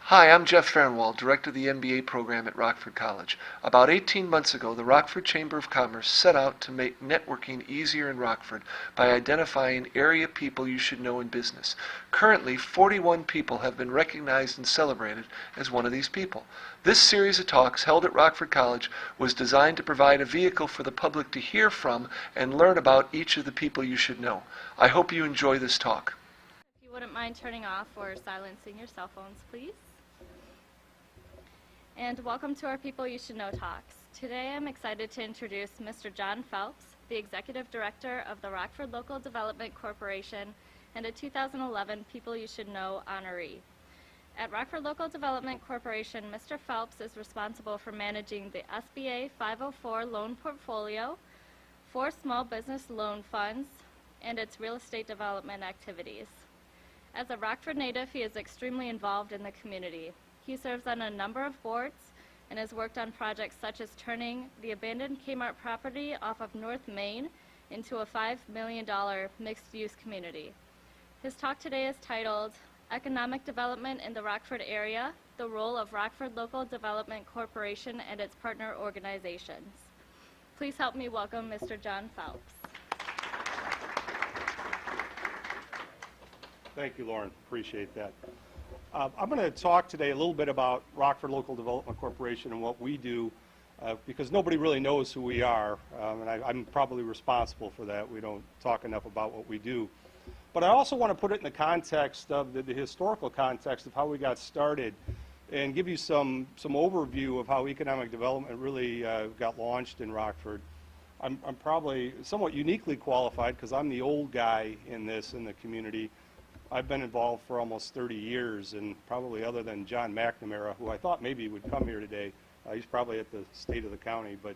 Hi, I'm Jeff Farnwell, Director of the MBA program at Rockford College. About 18 months ago, the Rockford Chamber of Commerce set out to make networking easier in Rockford by identifying area people you should know in business. Currently, 41 people have been recognized and celebrated as one of these people. This series of talks held at Rockford College was designed to provide a vehicle for the public to hear from and learn about each of the people you should know. I hope you enjoy this talk. If you wouldn't mind turning off or silencing your cell phones, please. And welcome to our People You Should Know Talks. Today I'm excited to introduce Mr. John Phelps, the Executive Director of the Rockford Local Development Corporation and a 2011 People You Should Know honoree. At Rockford Local Development Corporation, Mr. Phelps is responsible for managing the SBA 504 loan portfolio, 4 small business loan funds, and its real estate development activities. As a Rockford native, he is extremely involved in the community. He serves on a number of boards and has worked on projects such as turning the abandoned Kmart property off of North Main into a $5 million mixed-use community. His talk today is titled, Economic Development in the Rockford Area, the Role of Rockford Local Development Corporation and its Partner Organizations. Please help me welcome Mr. John Phelps. Thank you, Lauren. Appreciate that. I'm going to talk today a little bit about Rockford Local Development Corporation and what we do, because nobody really knows who we are, and I'm probably responsible for that. We don't talk enough about what we do. But I also want to put it in the context of the historical context of how we got started and give you some overview of how economic development really got launched in Rockford. I'm probably somewhat uniquely qualified because I'm the old guy in the community. I've been involved for almost 30 years, and probably other than John McNamara, who I thought maybe would come here today, he's probably at the state of the county, but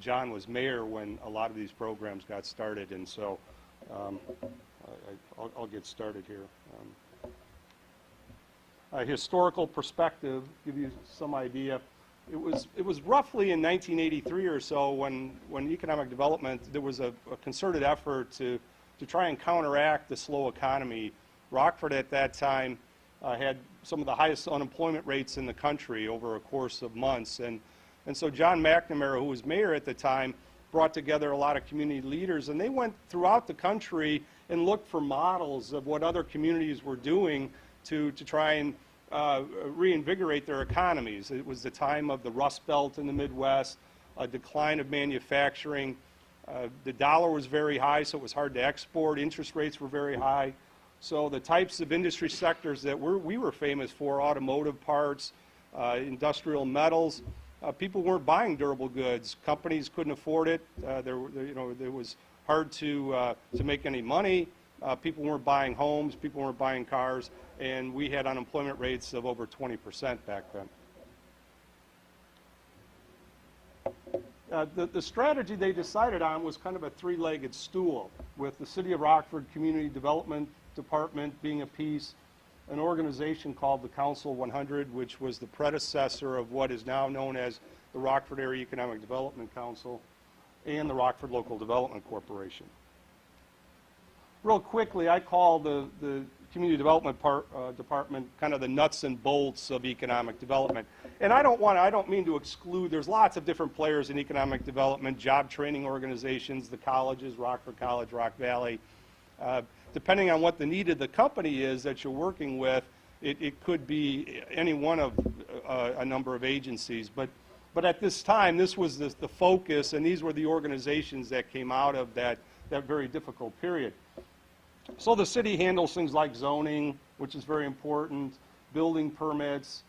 John was mayor when a lot of these programs got started, and so I'll get started here. A historical perspective, give you some idea. It was roughly in 1983 or so when economic development, there was a concerted effort to try and counteract the slow economy. Rockford at that time had some of the highest unemployment rates in the country over a course of months. And so John McNamara, who was mayor at the time, brought together a lot of community leaders, and they went throughout the country and looked for models of what other communities were doing to try and reinvigorate their economies. It was the time of the Rust Belt in the Midwest, a decline of manufacturing. The dollar was very high, so it was hard to export. Interest rates were very high. So the types of industry sectors that we were famous for, automotive parts, industrial metals, people weren't buying durable goods. Companies couldn't afford it. It was hard to make any money. People weren't buying homes. People weren't buying cars. And we had unemployment rates of over 20% back then. The strategy they decided on was kind of a three-legged stool, with the City of Rockford Community Development Department being a piece, an organization called the Council 100, which was the predecessor of what is now known as the Rockford Area Economic Development Council, and the Rockford Local Development Corporation. Real quickly, I call the Community Development Department kind of the nuts and bolts of economic development. And I don't mean to exclude, there's lots of different players in economic development, job training organizations, the colleges, Rockford College, Rock Valley. Depending on what the need of the company is that you're working with, it could be any one of a number of agencies. But at this time, this was the focus, and these were the organizations that came out of that very difficult period. So the city handles things like zoning, which is very important, building permits,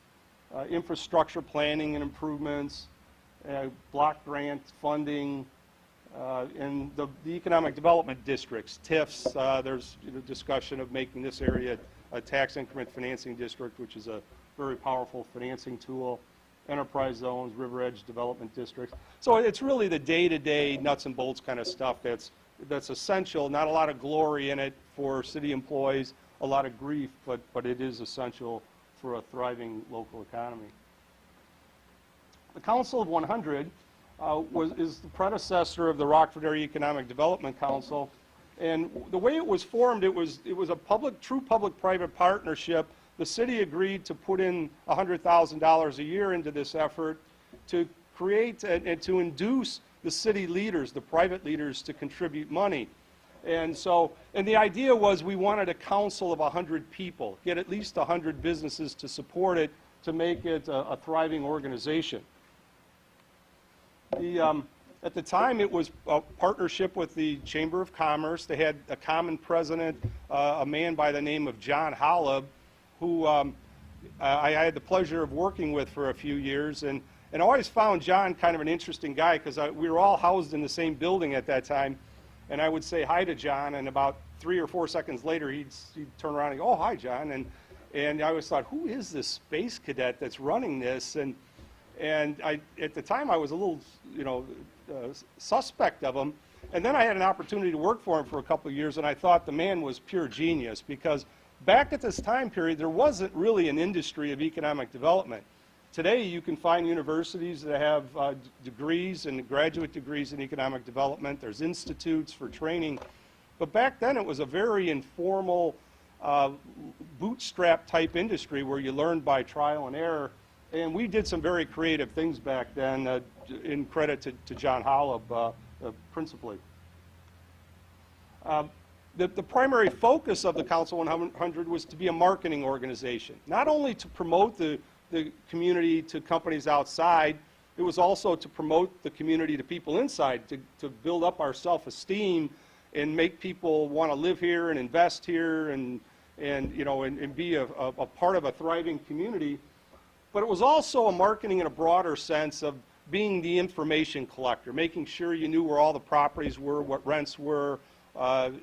infrastructure planning and improvements, block grant funding, and the economic development districts, TIFs. There's discussion of making this area a tax increment financing district, which is a very powerful financing tool, enterprise zones, river edge development districts. So it's really the day-to-day nuts and bolts kind of stuff that's essential. Not a lot of glory in it for city employees, a lot of grief, but it is essential for a thriving local economy. The Council of 100 is the predecessor of the Rockford Area Economic Development Council, and the way it was formed, it was a true public-private partnership the city agreed to put in $100,000 a year into this effort to create and to induce the city leaders, the private leaders, to contribute money. And so, and the idea was we wanted a council of 100 people, get at least 100 businesses to support it to make it a thriving organization. At the time, it was a partnership with the Chamber of Commerce. They had a common president, a man by the name of John Hollab, who I had the pleasure of working with for a few years. And I always found John kind of an interesting guy because we were all housed in the same building at that time. And I would say hi to John, and about 3 or 4 seconds later, he'd turn around and go, "Oh, hi, John." And I always thought, who is this space cadet that's running this? And at the time, I was a little, suspect of him. And then I had an opportunity to work for him for a couple of years, and I thought the man was pure genius because back at this time period, there wasn't really an industry of economic development. Today, you can find universities that have degrees and graduate degrees in economic development. There's institutes for training. But back then, it was a very informal, bootstrap type industry where you learned by trial and error. And we did some very creative things back then, in credit to John Hollab, principally. The primary focus of the Council 100 was to be a marketing organization, not only to promote the community to companies outside, it was also to promote the community to people inside, to build up our self-esteem and make people want to live here and invest here and be a part of a thriving community. But it was also a marketing in a broader sense of being the information collector, making sure you knew where all the properties were, what rents were,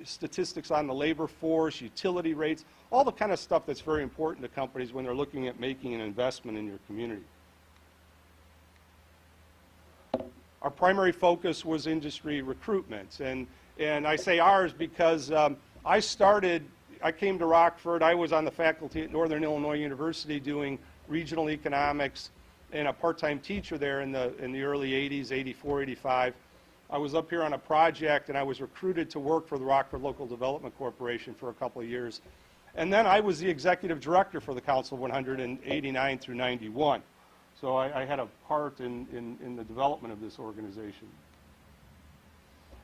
statistics on the labor force, utility rates, all the kind of stuff that's very important to companies when they're looking at making an investment in your community. Our primary focus was industry recruitment. And I say ours because I came to Rockford, I was on the faculty at Northern Illinois University doing regional economics and a part-time teacher there in the early 80s, 84, 85. I was up here on a project and I was recruited to work for the Rockford Local Development Corporation for a couple of years. And then I was the executive director for the Council 100 in 89 through 91. So I had a part in the development of this organization.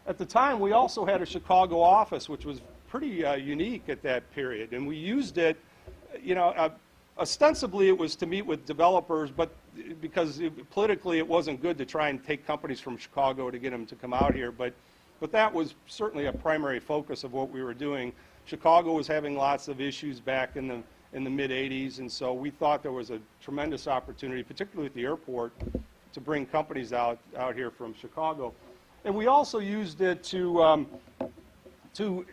At the time, we also had a Chicago office, which was pretty unique at that period. And we used it, ostensibly it was to meet with developers, but because politically it wasn't good to try and take companies from Chicago to get them to come out here. But that was certainly a primary focus of what we were doing. Chicago was having lots of issues back in the mid-'80s, and so we thought there was a tremendous opportunity, particularly at the airport, to bring companies out here from Chicago. And we also used it to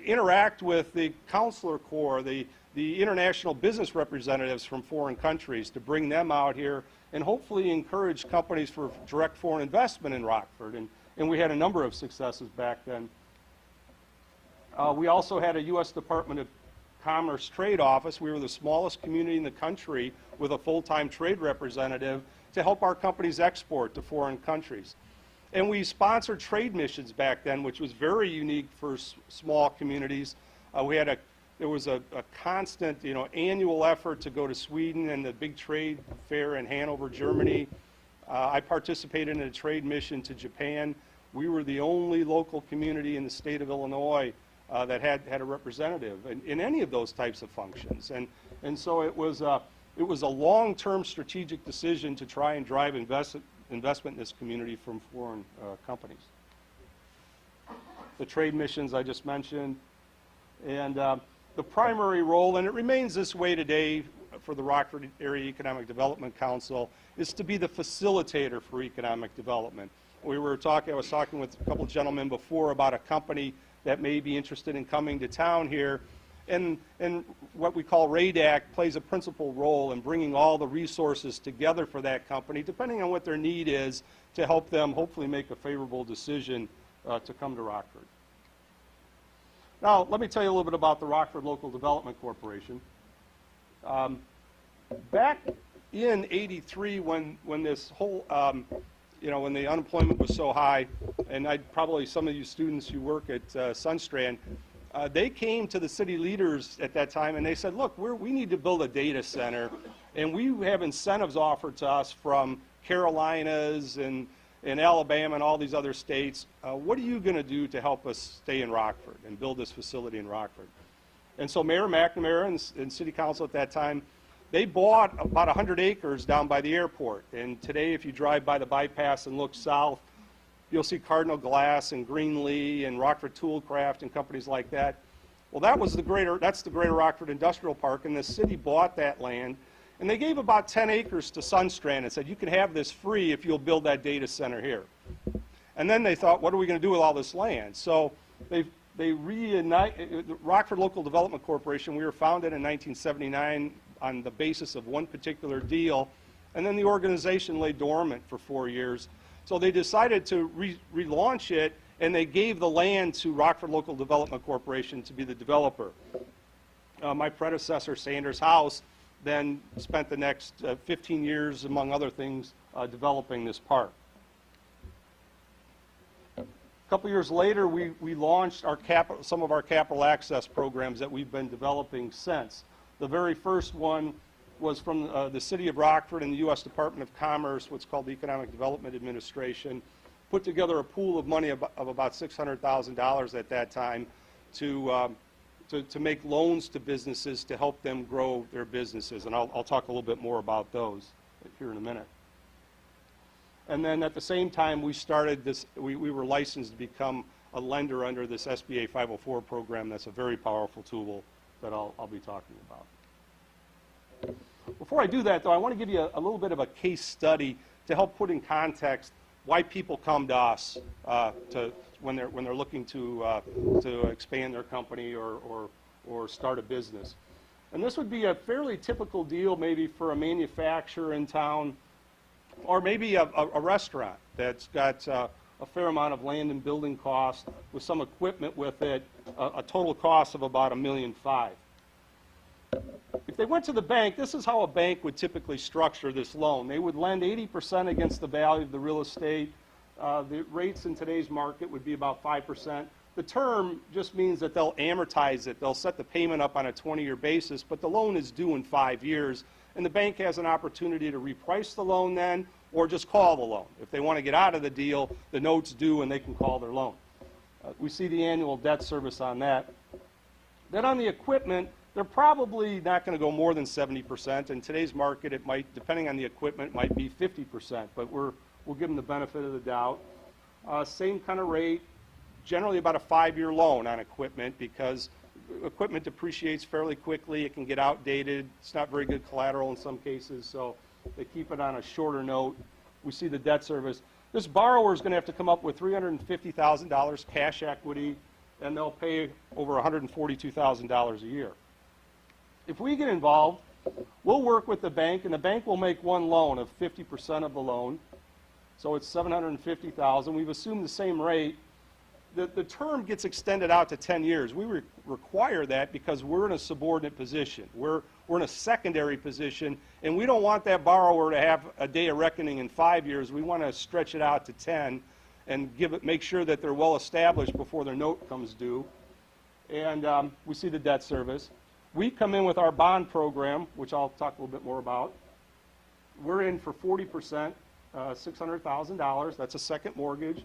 interact with the Counselor Corps, the international business representatives from foreign countries, to bring them out here and hopefully encourage companies for direct foreign investment in Rockford. And we had a number of successes back then. We also had a U.S. Department of Commerce trade office. We were the smallest community in the country with a full-time trade representative to help our companies export to foreign countries. And we sponsored trade missions back then, which was very unique for small communities. There was a constant, annual effort to go to Sweden and the big trade fair in Hanover, Germany. I participated in a trade mission to Japan. We were the only local community in the state of Illinois that had a representative in any of those types of functions. And so it was a long-term strategic decision to try and drive investment in this community from foreign companies. The trade missions I just mentioned. And the primary role, and it remains this way today for the Rockford Area Economic Development Council, is to be the facilitator for economic development. I was talking with a couple of gentlemen before about a company that may be interested in coming to town here, and what we call RADAC plays a principal role in bringing all the resources together for that company, depending on what their need is, to help them hopefully make a favorable decision to come to Rockford. Now, let me tell you a little bit about the Rockford Local Development Corporation. Back in '83, when this whole, when the unemployment was so high, and some of you students who work at Sunstrand, they came to the city leaders at that time and they said, look, we need to build a data center, and we have incentives offered to us from Carolinas and Alabama and all these other states. What are you going to do to help us stay in Rockford and build this facility in Rockford? And so Mayor McNamara and City Council at that time, they bought about 100 acres down by the airport. And today, if you drive by the bypass and look south, you'll see Cardinal Glass and Greenlee and Rockford Toolcraft and companies like that. Well, that's the Greater Rockford Industrial Park, and the city bought that land. And they gave about 10 acres to Sunstrand and said, you can have this free if you'll build that data center here. And then they thought, what are we going to do with all this land? So they reunite, the Rockford Local Development Corporation, we were founded in 1979 on the basis of one particular deal, and then the organization lay dormant for 4 years. So they decided to relaunch it, and they gave the land to Rockford Local Development Corporation to be the developer. My predecessor, Sanders House, then spent the next 15 years, among other things, developing this park. A couple years later, we launched some of our capital access programs that we've been developing since. The very first one was from the City of Rockford and the U.S. Department of Commerce, what's called the Economic Development Administration, put together a pool of money of about $600,000 at that time to make loans to businesses to help them grow their businesses. And I'll talk a little bit more about those here in a minute. And then at the same time, we started this, we were licensed to become a lender under this SBA 504 program. That's a very powerful tool that I'll be talking about. Before I do that, though, I want to give you a little bit of a case study to help put in context why people come to us when they're looking to expand their company or start a business. And this would be a fairly typical deal maybe for a manufacturer in town, or maybe a restaurant that's got a fair amount of land and building cost with some equipment with it, a total cost of about $1.5 million. If they went to the bank, this is how a bank would typically structure this loan. They would lend 80% against the value of the real estate. The rates in today's market would be about 5%. The term just means that they'll amortize it. They'll set the payment up on a 20-year basis, but the loan is due in 5 years, and the bank has an opportunity to reprice the loan then, or just call the loan. If they want to get out of the deal, the note's due and they can call their loan. We see the annual debt service on that. Then on the equipment, they're probably not going to go more than 70%. In today's market, it might, depending on the equipment, might be 50%, but we'll give them the benefit of the doubt. Same kind of rate, generally about a 5-year loan on equipment, because equipment depreciates fairly quickly. It can get outdated. It's not very good collateral in some cases, so they keep it on a shorter note. We see the debt service. This borrower is going to have to come up with $350,000 cash equity, and they'll pay over $142,000 a year. If we get involved, we'll work with the bank, and the bank will make one loan of 50% of the loan. So it's $750,000. We've assumed the same rate. The term gets extended out to 10 years. We require that because we're in a subordinate position. We're in a secondary position, and we don't want that borrower to have a day of reckoning in 5 years. We want to stretch it out to 10 and make sure that they're well established before their note comes due. And we see the debt service. We come in with our bond program, which I'll talk a little bit more about. We're in for 40%, $600,000. That's a second mortgage.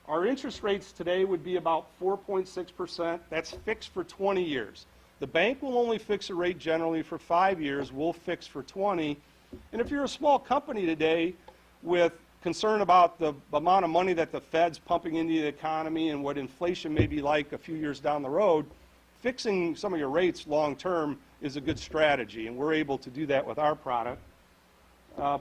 Our interest rates today would be about 4.6%. That's fixed for 20 years. The bank will only fix a rate generally for 5 years. We'll fix for 20. And if you're a small company today with concern about the amount of money that the Fed's pumping into the economy and what inflation may be like a few years down the road, fixing some of your rates long term is a good strategy, and we're able to do that with our product.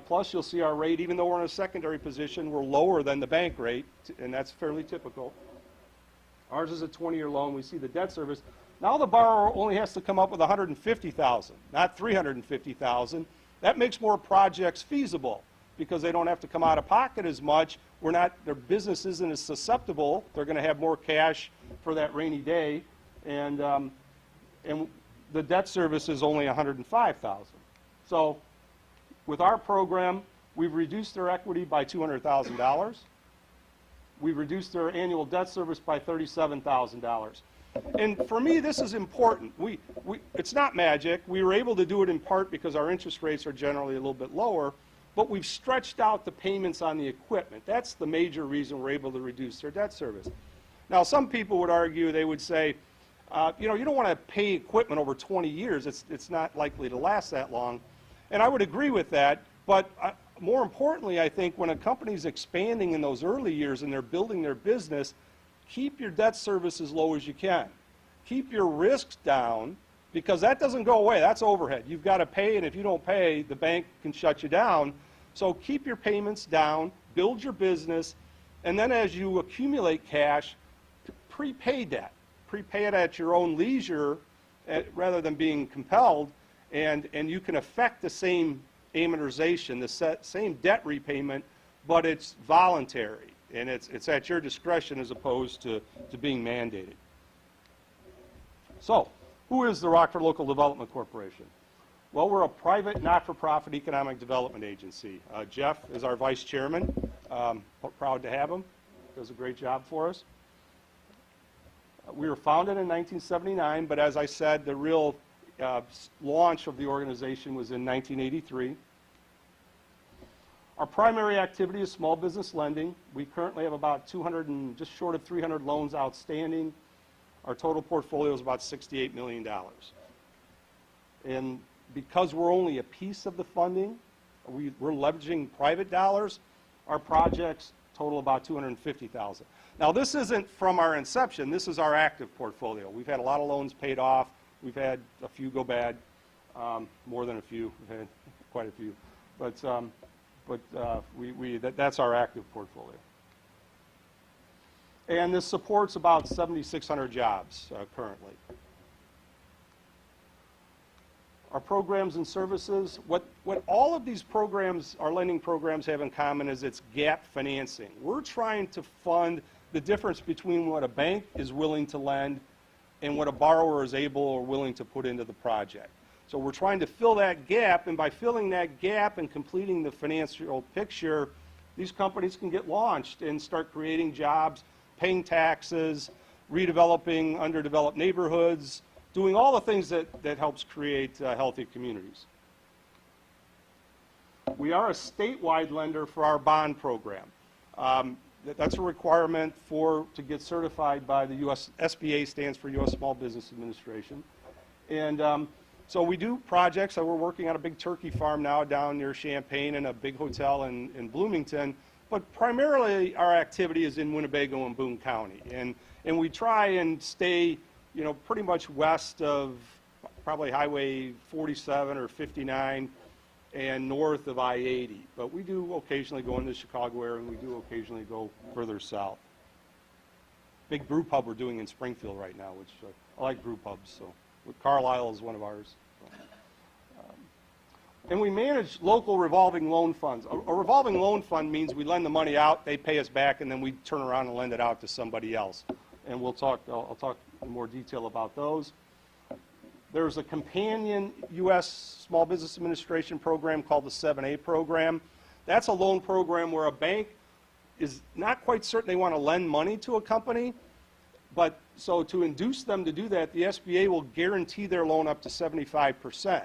Plus, you'll see our rate, even though we're in a secondary position, we're lower than the bank rate, and that's fairly typical. Ours is a 20-year loan. We see the debt service. Now the borrower only has to come up with $150,000, not $350,000. That makes more projects feasible because they don't have to come out of pocket as much. Their business isn't as susceptible. They're going to have more cash for that rainy day, and the debt service is only $105,000. So with our program, we've reduced their equity by $200,000. We've reduced their annual debt service by $37,000. And for me, this is important. It's not magic. We were able to do it in part because our interest rates are generally a little bit lower, but we've stretched out the payments on the equipment. That's the major reason we're able to reduce their debt service. Now, some people would argue, they would say, you know, you don't want to pay equipment over 20 years. It's not likely to last that long. And I would agree with that, but more importantly, I think when a company's expanding in those early years and they're building their business, keep your debt service as low as you can. Keep your risks down, because that doesn't go away. That's overhead. You've got to pay, and if you don't pay, the bank can shut you down. So keep your payments down, build your business, and then as you accumulate cash, prepay debt. Prepay it at your own leisure rather than being compelled, and you can affect the same amortization, the same debt repayment, but it's voluntary, and it's at your discretion as opposed to being mandated. So, who is the Rockford Local Development Corporation? Well, we're a private, not-for-profit economic development agency. Jeff is our vice chairman. Proud to have him. Does a great job for us. We were founded in 1979, but as I said, the real launch of the organization was in 1983. Our primary activity is small business lending. We currently have about 200 and just short of 300 loans outstanding. Our total portfolio is about $68 million. And because we're only a piece of the funding, we're leveraging private dollars, our projects total about $250,000. Now, this isn't from our inception. This is our active portfolio. We've had a lot of loans paid off. We've had a few go bad, more than a few. We've had quite a few. That's our active portfolio. And this supports about 7,600 jobs currently. Our programs and services, what all of these programs, our lending programs, have in common is it's gap financing. We're trying to fund the difference between what a bank is willing to lend and what a borrower is able or willing to put into the project. So we're trying to fill that gap, and by filling that gap and completing the financial picture, these companies can get launched and start creating jobs, paying taxes, redeveloping underdeveloped neighborhoods, doing all the things that helps create healthy communities. We are a statewide lender for our bond program. That's a requirement to get certified by the U.S. SBA, stands for U.S. Small Business Administration. And so we do projects. We're working on a big turkey farm now down near Champaign and a big hotel in Bloomington. But primarily our activity is in Winnebago and Boone County. And we try and stay, you know, pretty much west of probably Highway 47 or 59 and north of I-80. But we do occasionally go into the Chicago area, and we do occasionally go further south. Big brew pub we're doing in Springfield right now, which I like brew pubs. So Carlisle is one of ours. And we manage local revolving loan funds. A revolving loan fund means we lend the money out, they pay us back, and then we turn around and lend it out to somebody else. And I'll talk in more detail about those. There's a companion U.S. Small Business Administration program called the 7A program. That's a loan program where a bank is not quite certain they want to lend money to a company, but so to induce them to do that, the SBA will guarantee their loan up to 75%.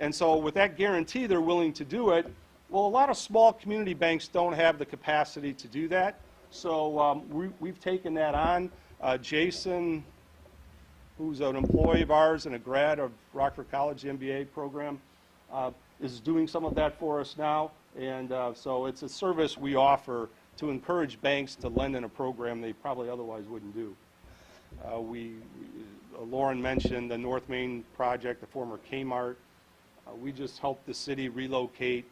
And so with that guarantee, they're willing to do it. Well, a lot of small community banks don't have the capacity to do that. So we've taken that on. Jason, who's an employee of ours and a grad of Rockford College, the MBA program, is doing some of that for us now. And so it's a service we offer to encourage banks to lend in a program they probably otherwise wouldn't do. Lauren mentioned the North Main project, the former Kmart. We just helped the city relocate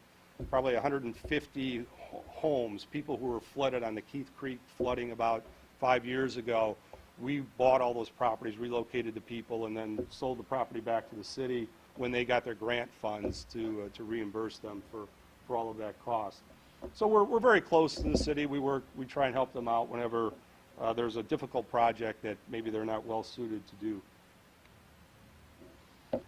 probably 150 homes, people who were flooded on the Keith Creek flooding about 5 years ago. We bought all those properties, relocated the people, and then sold the property back to the city when they got their grant funds to reimburse them for all of that cost. So we're very close to the city. We try and help them out whenever there's a difficult project that maybe they're not well suited to do.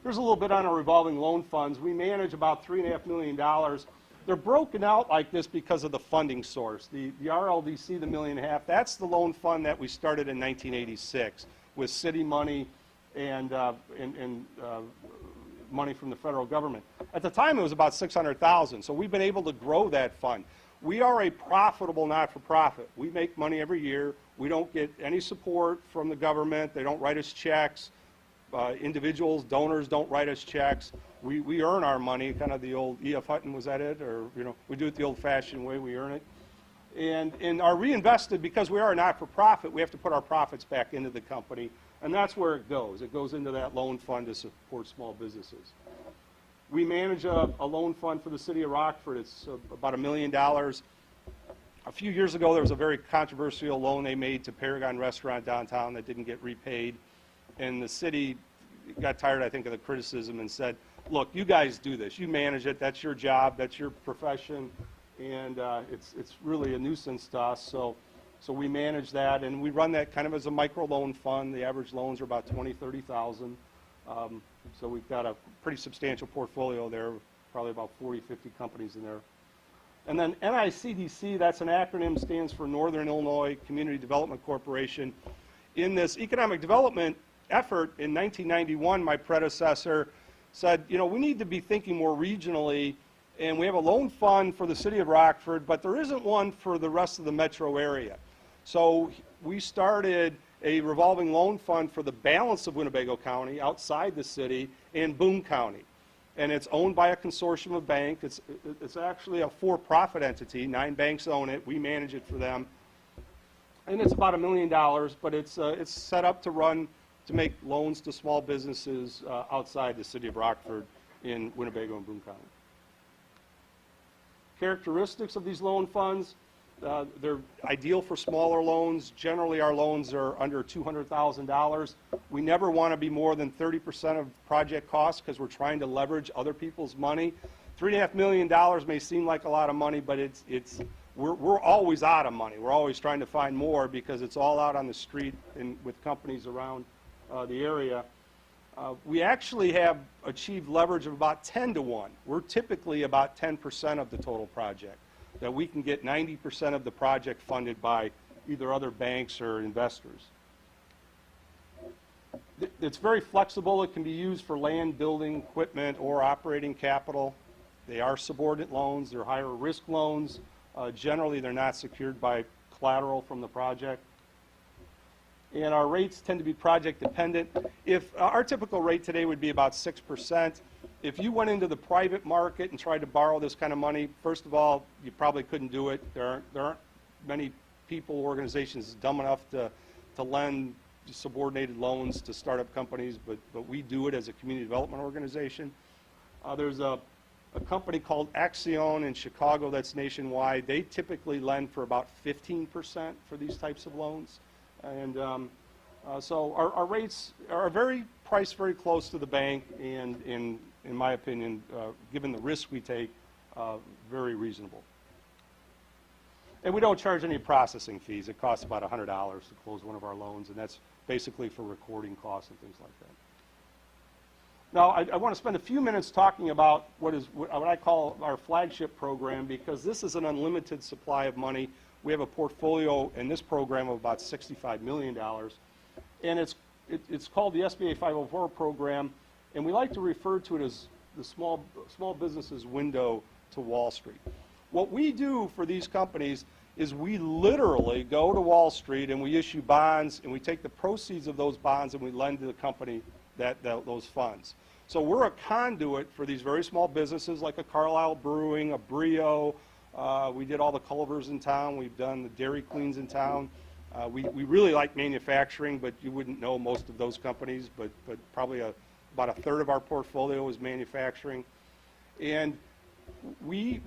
Here's a little bit on our revolving loan funds. We manage about $3.5 million. They're broken out like this because of the funding source. The RLDC, the $1.5 million, that's the loan fund that we started in 1986 with city money and money from the federal government. At the time, it was about $600,000, so we've been able to grow that fund. We are a profitable not-for-profit. We make money every year. We don't get any support from the government. They don't write us checks. Individuals, donors don't write us checks. We earn our money, kind of the old E.F. Hutton, was that it? Or, you know, we do it the old-fashioned way, we earn it. And are reinvested, because we are a not-for-profit, we have to put our profits back into the company, and that's where it goes. It goes into that loan fund to support small businesses. We manage a loan fund for the city of Rockford. It's about $1 million. A few years ago, there was a very controversial loan they made to Paragon Restaurant downtown that didn't get repaid. And the city got tired, I think, of the criticism and said, look, you guys do this. You manage it. That's your job. That's your profession. And it's really a nuisance to us. So we manage that, and we run that kind of as a micro loan fund. The average loans are about $20,000, $30,000. So we've got a pretty substantial portfolio there, probably about 40, 50 companies in there. And then NICDC, that's an acronym, stands for Northern Illinois Community Development Corporation. In this economic development effort in 1991, my predecessor said, you know, we need to be thinking more regionally, and we have a loan fund for the city of Rockford, but there isn't one for the rest of the metro area. So we started a revolving loan fund for the balance of Winnebago County, outside the city, and Boone County. And it's owned by a consortium of banks. It's actually a for-profit entity. 9 banks own it. We manage it for them. And it's about $1 million, but it's set up to make loans to small businesses outside the city of Rockford in Winnebago and Boone County. Characteristics of these loan funds: they're ideal for smaller loans. Generally, our loans are under $200,000. We never want to be more than 30% of project costs, because we're trying to leverage other people's money. $3.5 million may seem like a lot of money, but we're always out of money. We're always trying to find more, because it's all out on the street and with companies around the area. We actually have achieved leverage of about 10 to 1. We're typically about 10% of the total project, that we can get 90% of the project funded by either other banks or investors. It's very flexible. It can be used for land, building, equipment, or operating capital. They are subordinate loans. They're higher risk loans. Generally, they're not secured by collateral from the project. And our rates tend to be project dependent. If our typical rate today would be about 6%. If you went into the private market and tried to borrow this kind of money, first of all, you probably couldn't do it. There aren't many people, organizations dumb enough to lend subordinated loans to startup companies, but we do it as a community development organization. There's a company called Axion in Chicago that's nationwide. They typically lend for about 15% for these types of loans. And so our rates are priced very close to the bank, and in my opinion, given the risk we take, very reasonable. And we don't charge any processing fees. It costs about $100 to close one of our loans, and that's basically for recording costs and things like that. Now, I want to spend a few minutes talking about what I call our flagship program, because this is an unlimited supply of money. We have a portfolio in this program of about $65 million, and it's called the SBA 504 program, and we like to refer to it as the small businesses window to Wall Street. What we do for these companies is we literally go to Wall Street and we issue bonds, and we take the proceeds of those bonds and we lend to the company those funds. So we're a conduit for these very small businesses, like a Carlisle Brewing, a Brio. We did all the Culvers in town. We've done the Dairy Queens in town. We really like manufacturing, but you wouldn't know most of those companies, but probably about a third of our portfolio is manufacturing. And we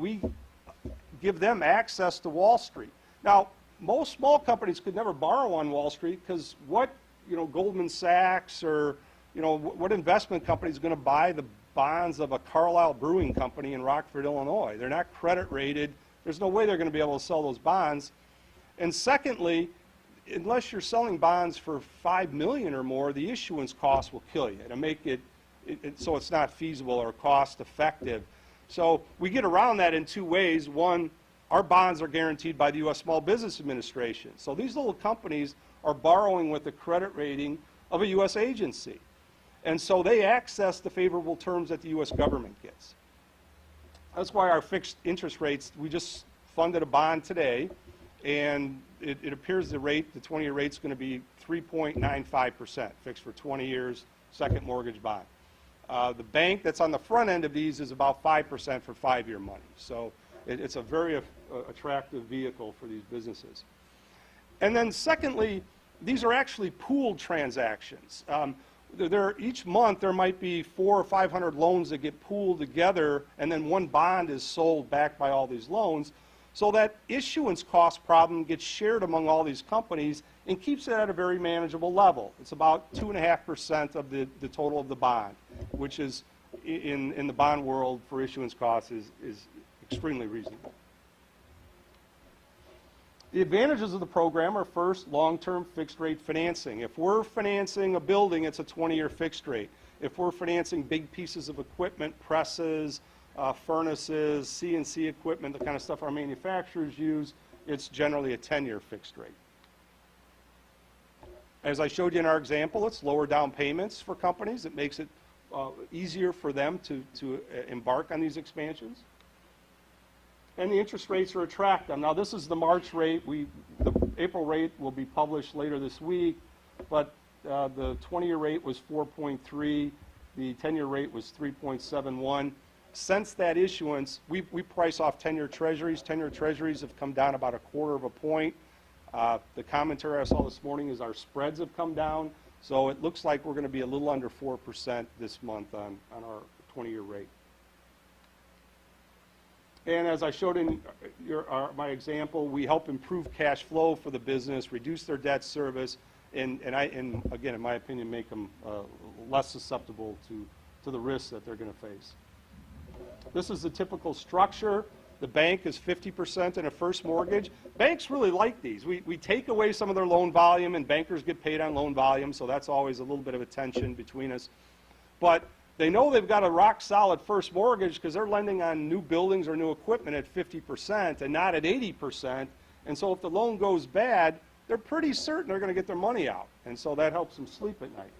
give them access to Wall Street. Now, most small companies could never borrow on Wall Street, because Goldman Sachs or what investment company is going to buy the bonds of a Carlisle Brewing Company in Rockford, Illinois? They're not credit rated. There's no way they're going to be able to sell those bonds. And secondly, unless you're selling bonds for $5 million or more, the issuance cost will kill you to make it so it's not feasible or cost effective. So we get around that in two ways. One, our bonds are guaranteed by the U.S. Small Business Administration. So these little companies are borrowing with a credit rating of a U.S. agency. And so they access the favorable terms that the U.S. government gets. That's why our fixed interest rates, we just funded a bond today, and it appears the 20-year rate is going to be 3.95%, fixed for 20 years, second mortgage bond. The bank that's on the front end of these is about 5% for 5-year money. So it's a very attractive vehicle for these businesses. And then secondly, these are actually pooled transactions. Each month there might be 400 or 500 loans that get pooled together, and then one bond is sold backed by all these loans. So that issuance cost problem gets shared among all these companies and keeps it at a very manageable level. It's about 2.5% of the total of the bond, which is, in the bond world for issuance costs, is extremely reasonable. The advantages of the program are, first, long-term fixed-rate financing. If we're financing a building, it's a 20-year fixed rate. If we're financing big pieces of equipment, presses, furnaces, CNC equipment, the kind of stuff our manufacturers use, it's generally a 10-year fixed rate. As I showed you in our example, it's lower down payments for companies. It makes it easier for them to embark on these expansions. And the interest rates are attractive. Now, this is the March rate. The April rate will be published later this week, but the 20-year rate was 4.3. The 10-year rate was 3.71. Since that issuance, we price off 10-year treasuries. 10-year treasuries have come down about 1/4 of a point. The commentary I saw this morning is our spreads have come down, so it looks like we're going to be a little under 4% this month on our 20-year rate. And as I showed in my example, we help improve cash flow for the business, reduce their debt service, and again, in my opinion, make them less susceptible to the risks that they're going to face. This is the typical structure. The bank is 50% in a first mortgage. Banks really like these. We take away some of their loan volume, and bankers get paid on loan volume, so that's always a little bit of a tension between us. But they know they've got a rock-solid first mortgage because they're lending on new buildings or new equipment at 50% and not at 80%. And so if the loan goes bad, they're pretty certain they're going to get their money out. And so that helps them sleep at night.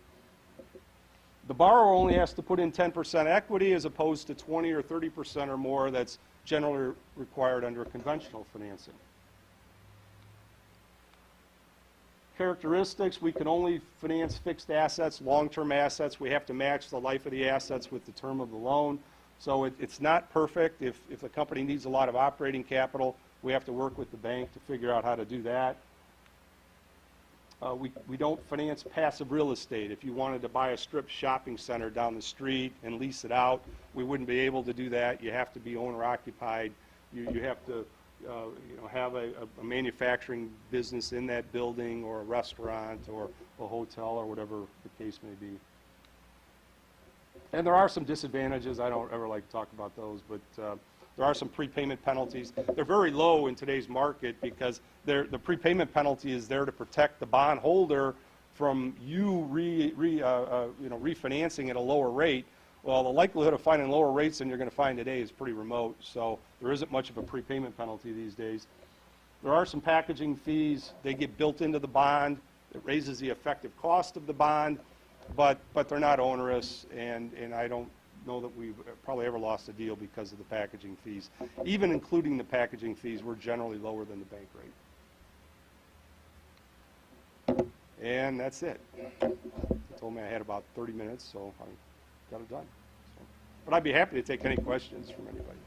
The borrower only has to put in 10% equity as opposed to 20 or 30% or more that's generally required under conventional financing. Characteristics: we can only finance fixed assets, long-term assets. We have to match the life of the assets with the term of the loan. So it's not perfect. If the company needs a lot of operating capital, we have to work with the bank to figure out how to do that. We don't finance passive real estate. If you wanted to buy a strip shopping center down the street and lease it out, we wouldn't be able to do that. You have to be owner-occupied. You have to have a manufacturing business in that building, or a restaurant, or a hotel, or whatever the case may be. And there are some disadvantages. I don't ever like to talk about those, but there are some prepayment penalties. They're very low in today's market because the prepayment penalty is there to protect the bondholder from you refinancing at a lower rate. Well, the likelihood of finding lower rates than you're going to find today is pretty remote, so there isn't much of a prepayment penalty these days. There are some packaging fees. They get built into the bond. It raises the effective cost of the bond, but they're not onerous, and I don't know that we've probably ever lost a deal because of the packaging fees. Even including the packaging fees, we're generally lower than the bank rate. And that's it. They told me I had about 30 minutes, so I got it done. So, but I'd be happy to take any questions from anybody.